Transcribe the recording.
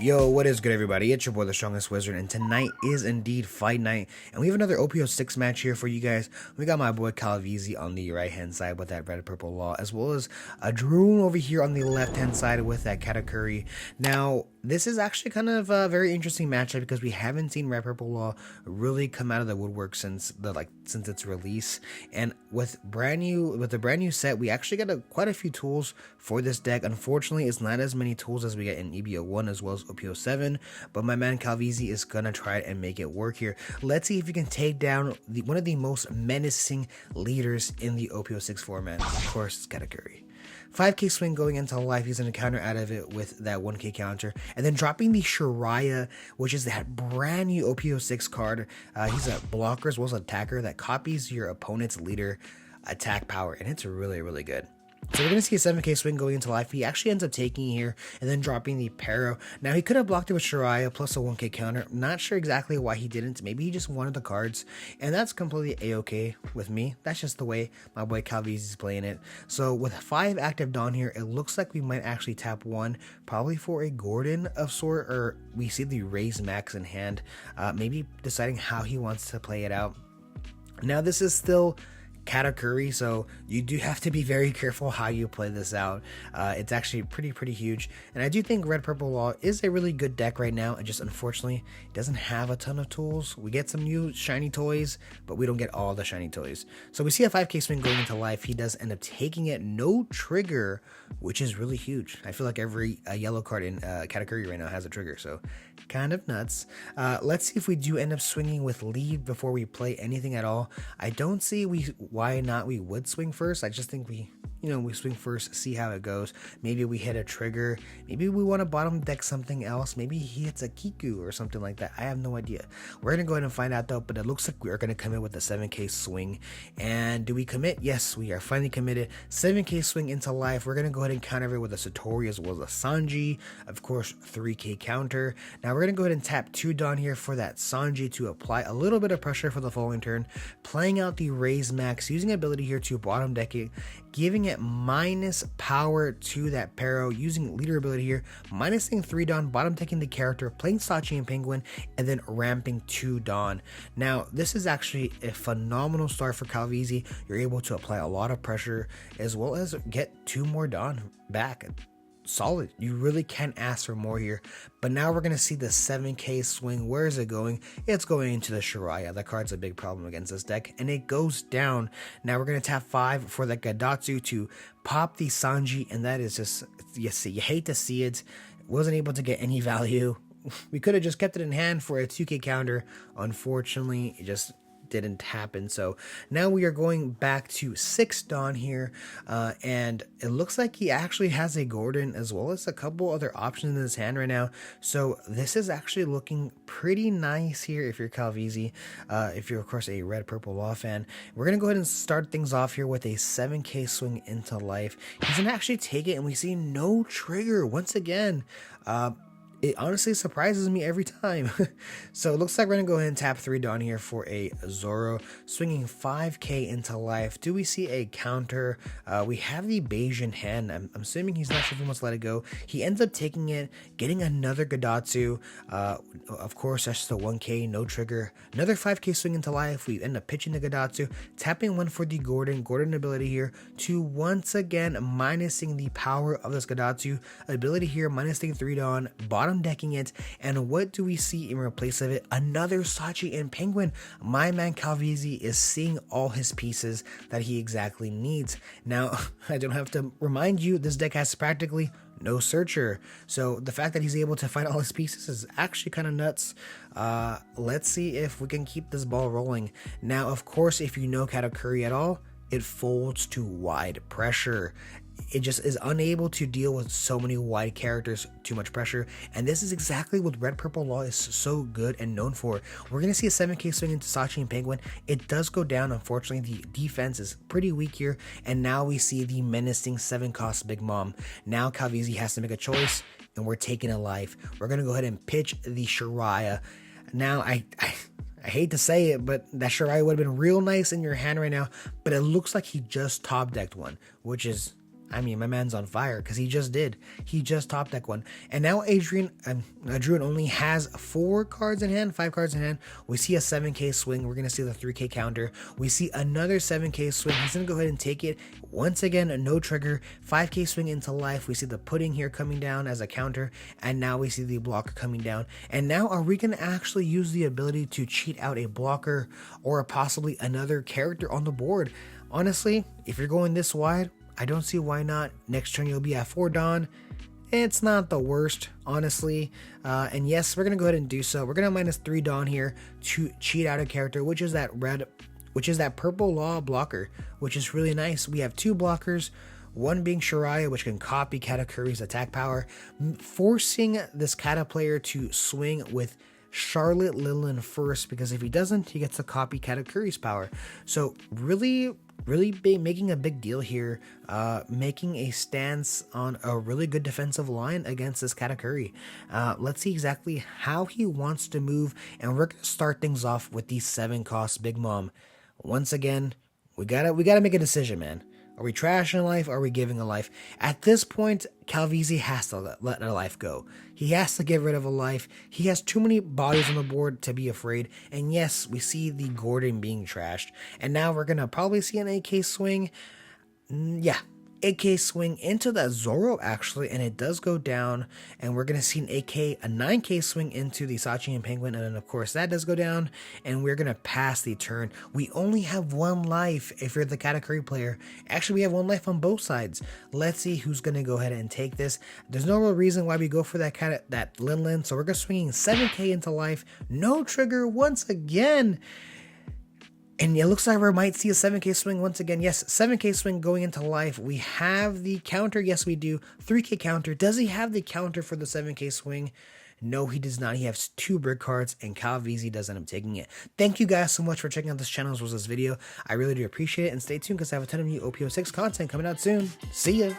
Yo, what is good, everybody? It's your boy, the Strongest Wizard, and tonight is indeed fight night, and we have another OP06 match here for you guys. We got my boy Calvizi on the right-hand side with that red-purple law, as well as a drone over here on the left-hand side with that Katakuri. Now, this is actually kind of a very interesting matchup because we haven't seen red-purple law really come out of the woodwork since its release, and with the brand new set, we actually got quite a few tools for this deck. Unfortunately, it's not as many tools as we get in EB01 as well as OP07, but my man Calvizi is gonna try and make it work here. Let's see if we can take down one of the most menacing leaders in the OP06 format. Of course, it's Katakuri. 5k swing going into life, he's going to counter out of it with that 1k counter, and then dropping the Shariah, which is that brand new OP06 card. He's a blocker as well as an attacker that copies your opponent's leader attack power, and it's really good. So we're going to see a 7k swing going into life. He actually ends up taking here and then dropping the Pero. Now he could have blocked it with Shariah plus a 1k counter. Not sure exactly why he didn't. Maybe he just wanted the cards, and that's completely a-okay with me. That's just the way my boy Calvizi is playing it. So with 5 active Dawn here, it looks like we might actually tap 1, probably for a Gordon of sort, or we see the Raise Max in hand, maybe deciding how he wants to play it out. Now this is still Katakuri, so you do have to be very careful how you play this out. It's actually pretty huge, and I do think red purple law is a really good deck right now. It just unfortunately doesn't have a ton of tools. We get some new shiny toys, but we don't get all the shiny toys. So we see a 5k swing going into life. He does end up taking it, no trigger, which is really huge. I feel like every yellow card in Katakuri right now has a trigger, so kind of nuts. Let's see if we do end up swinging with lead before we play anything at all. I don't see why not we would swing first. I just think we swing first, see how it goes. Maybe we hit a trigger. Maybe we want to bottom deck something else. Maybe he hits a Kiku or something like that. I have no idea. We're going to go ahead and find out though, but it looks like we are going to commit with the 7k swing. And do we commit? Yes, we are finally committed. 7k swing into life. We're going to go ahead and counter it with a Satori as well as a Sanji. Of course, 3k counter. Now we're going to go ahead and tap 2 Dawn here for that Sanji to apply a little bit of pressure for the following turn. Playing out the Raise Max, using ability here to bottom deck it, giving it minus power to that Pero, using leader ability here, minusing 3 Dawn, bottom taking the character, playing Sachi and Penguin, and then ramping 2 Dawn. Now, this is actually a phenomenal start for Calvizi. You're able to apply a lot of pressure as well as get 2 more Dawn back. Solid. You really can't ask for more here. But now we're going to see the 7k swing. Where is it going? It's going into the Shariah. That card's a big problem against this deck, and it goes down. Now we're going to tap 5 for the Gadatsu to pop the Sanji, and that is just, you hate to see it. Wasn't able to get any value. We could have just kept it in hand for a 2k counter. Unfortunately, it just didn't happen. So now we are going back to 6 Dawn here, and it looks like he actually has a Gordon as well as a couple other options in his hand right now. So this is actually looking pretty nice here if you're Calvizi, if you're of course a red purple law fan. We're gonna go ahead and start things off here with a 7k swing into life. He's gonna actually take it, and we see no trigger once again. It honestly surprises me every time. So it looks like we're going to go ahead and tap 3 Dawn here for a Zoro, swinging 5k into life. Do we see a counter? We have the Bayesian hand. I'm assuming he's not sure if he wants to let it go. He ends up taking it, getting another Gadatsu. Of course, that's just a 1k, no trigger. Another 5k swing into life. We end up pitching the Gadatsu, tapping 1 for the Gordon ability here to once again minusing the power of this Gadatsu. Ability here, minusing 3 Dawn, bottom decking it, and what do we see in replace of it? Another Sachi and Penguin. My man Calvizi is seeing all his pieces that he exactly needs. Now, I don't have to remind you, this deck has practically no searcher, so the fact that he's able to find all his pieces is actually kind of nuts. Let's see if we can keep this ball rolling. Now, of course, if you know Katakuri at all, it folds to wide pressure. It just is unable to deal with so many wide characters, too much pressure, and this is exactly what red purple law is so good and known for. We're going to see a 7k swing into Sachi and Penguin. It does go down. Unfortunately, the defense is pretty weak here, and now we see the menacing 7 cost Big Mom. Now Calvizi has to make a choice, and we're taking a life. We're going to go ahead and pitch the Shariah. Now I hate to say it, but that Shariah would have been real nice in your hand right now, but it looks like he just top decked one, which is I mean, my man's on fire because he just did. He just top deck one. And now Druin only has 4 cards in hand, 5 cards in hand. We see a 7k swing. We're going to see the 3k counter. We see another 7k swing. He's going to go ahead and take it. Once again, no trigger. 5k swing into life. We see the pudding here coming down as a counter. And now we see the blocker coming down. And now are we going to actually use the ability to cheat out a blocker or possibly another character on the board? Honestly, if you're going this wide, I don't see why not. Next turn you'll be at 4 Dawn. It's not the worst, honestly. And yes, we're gonna go ahead and do so. We're gonna minus 3 Dawn here to cheat out a character, which is that purple law blocker, which is really nice. We have 2 blockers, one being Shiraya, which can copy Katakuri's attack power, forcing this Kata player to swing with Charlotte Lilin first, because if he doesn't, he gets to copy Katakuri's power. So really making a big deal here, making a stance on a really good defensive line against this Katakuri. Let's see exactly how he wants to move, and we're gonna start things off with the 7 cost Big Mom. Once again, we gotta make a decision, man. Are we trashing a life? Or are we giving a life? At this point, Calvizi has to let a life go. He has to get rid of a life. He has too many bodies on the board to be afraid. And yes, we see the Gordon being trashed. And now we're going to probably see an AK swing. Yeah, AK swing into that Zoro actually, and it does go down, and we're gonna see a 9k swing into the Sachi and Penguin, and then of course that does go down, and we're gonna pass the turn. We only have 1 life if you're the Katakuri player. Actually, we have 1 life on both sides. Let's see who's gonna go ahead and take this. There's no real reason why we go for that Lin, so we're gonna swinging 7k into life, no trigger once again. And it looks like we might see a 7k swing once again. Yes, 7k swing going into life. We have the counter. Yes, we do. 3k counter. Does he have the counter for the 7k swing? No, he does not. He has 2 brick cards, and Calvizi does end up taking it. Thank you guys so much for checking out this channel as well as this video. I really do appreciate it, and stay tuned because I have a ton of new OP06 content coming out soon. See ya!